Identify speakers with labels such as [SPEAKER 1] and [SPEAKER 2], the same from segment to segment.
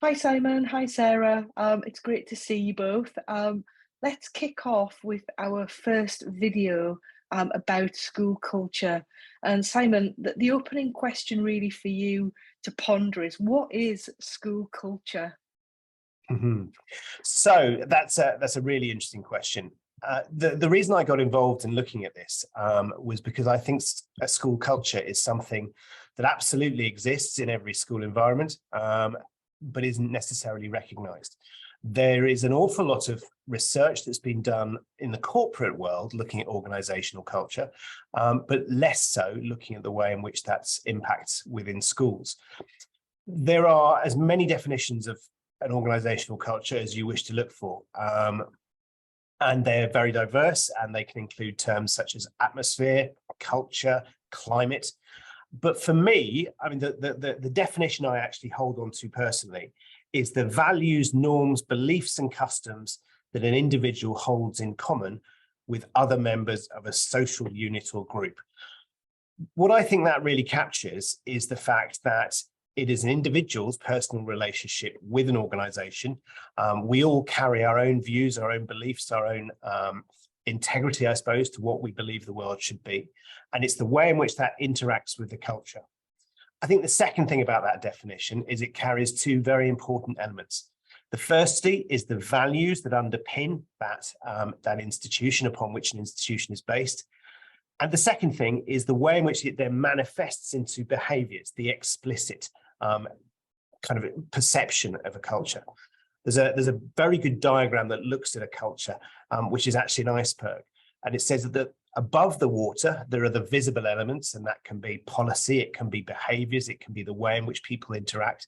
[SPEAKER 1] Hi Simon, hi Sarah. It's great to see you both. Let's kick off with our first video about school culture. And Simon, the opening question really for you to ponder is, what is school culture?
[SPEAKER 2] Mhm. So that's a really interesting question. The reason I got involved in looking at this was because I think a school culture is something that absolutely exists in every school environment, but isn't necessarily recognised. There is an awful lot of research that's been done in the corporate world looking at organisational culture, but less so looking at the way in which that's impacts within schools. There are as many definitions of an organizational culture as you wish to look for. And they're very diverse, and they can include terms such as atmosphere, culture, climate. But for me, I mean, the definition I actually hold on to personally is the values, norms, beliefs, and customs that an individual holds in common with other members of a social unit or group. What I think that really captures is the fact that it is an individual's personal relationship with an organization. We all carry our own views, our own beliefs, our own integrity, I suppose, to what we believe the world should be. And it's the way in which that interacts with the culture. I think the second thing about that definition is it carries two very important elements. The firstly is the values that underpin that institution, upon which an institution is based. And the second thing is the way in which it then manifests into behaviors, the explicit kind of perception of a culture. There's a very good diagram that looks at a culture, which is actually an iceberg. And it says that above the water, there are the visible elements, and that can be policy, it can be behaviors, it can be the way in which people interact.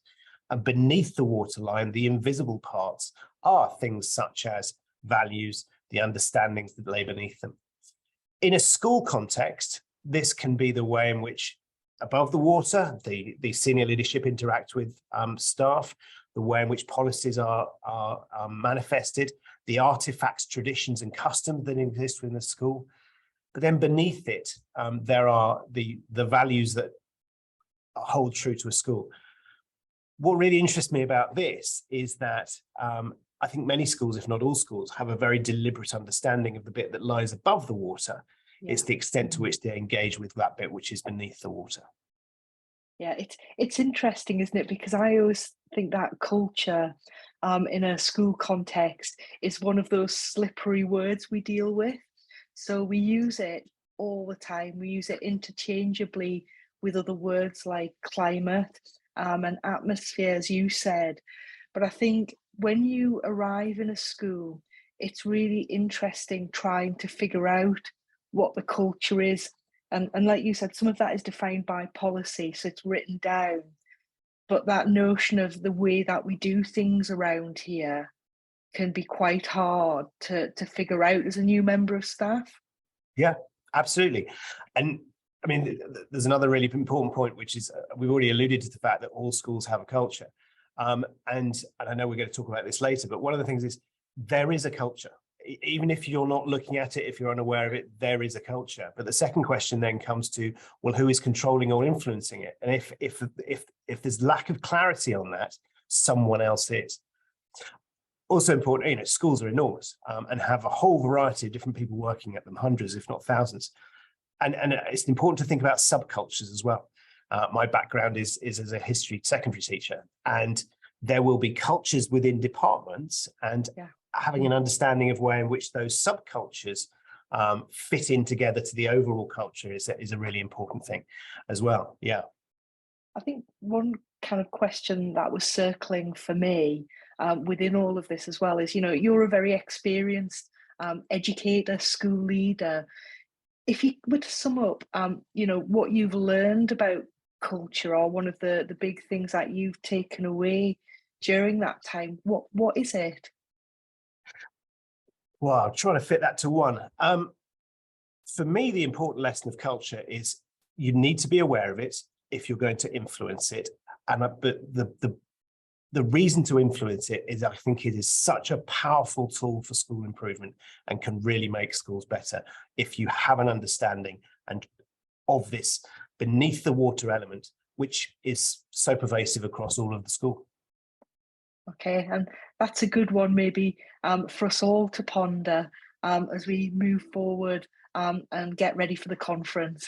[SPEAKER 2] And beneath the waterline, the invisible parts are things such as values, the understandings that lay beneath them. In a school context, this can be the way in which above the water, the senior leadership interact with staff, the way in which policies are manifested, the artifacts, traditions, and customs that exist within the school. But then beneath it, there are the values that hold true to a school. What really interests me about this is that I think many schools, if not all schools, have a very deliberate understanding of the bit that lies above the water. Yeah. It's the extent to which they engage with that bit which is beneath the water.
[SPEAKER 1] Yeah, it's interesting, isn't it? Because I always think that culture in a school context is one of those slippery words we deal with. So we use it all the time. We use it interchangeably with other words like climate and atmosphere, as you said. But I think when you arrive in a school, it's really interesting trying to figure out what the culture is. And like you said, some of that is defined by policy, so it's written down. But that notion of the way that we do things around here can be quite hard to figure out as a new member of staff.
[SPEAKER 2] Yeah, absolutely. And I mean, there's another really important point, which is we've already alluded to the fact that all schools have a culture. And I know we're going to talk about this later, but one of the things is there is a culture. Even if you're not looking at it, if you're unaware of it, there is a culture. But the second question then comes to, well, who is controlling or influencing it? And if there's lack of clarity on that, someone else is. Also important, schools are enormous and have a whole variety of different people working at them, hundreds, if not thousands. And it's important to think about subcultures as well. My background is as a history secondary teacher, and there will be cultures within departments, and having an understanding of way in which those subcultures fit in together to the overall culture is a really important thing as well. Yeah.
[SPEAKER 1] I think one kind of question that was circling for me within all of this as well is, you're a very experienced educator, school leader. If you were to sum up, what you've learned about culture, or one of the big things that you've taken away during that time, what is it?
[SPEAKER 2] Well, I'm trying to fit that to one. For me, the important lesson of culture is you need to be aware of it if you're going to influence it. But the reason to influence it is I think it is such a powerful tool for school improvement and can really make schools better if you have an understanding of this beneath the water element, which is so pervasive across all of the school.
[SPEAKER 1] Okay, and that's a good one maybe for us all to ponder as we move forward and get ready for the conference.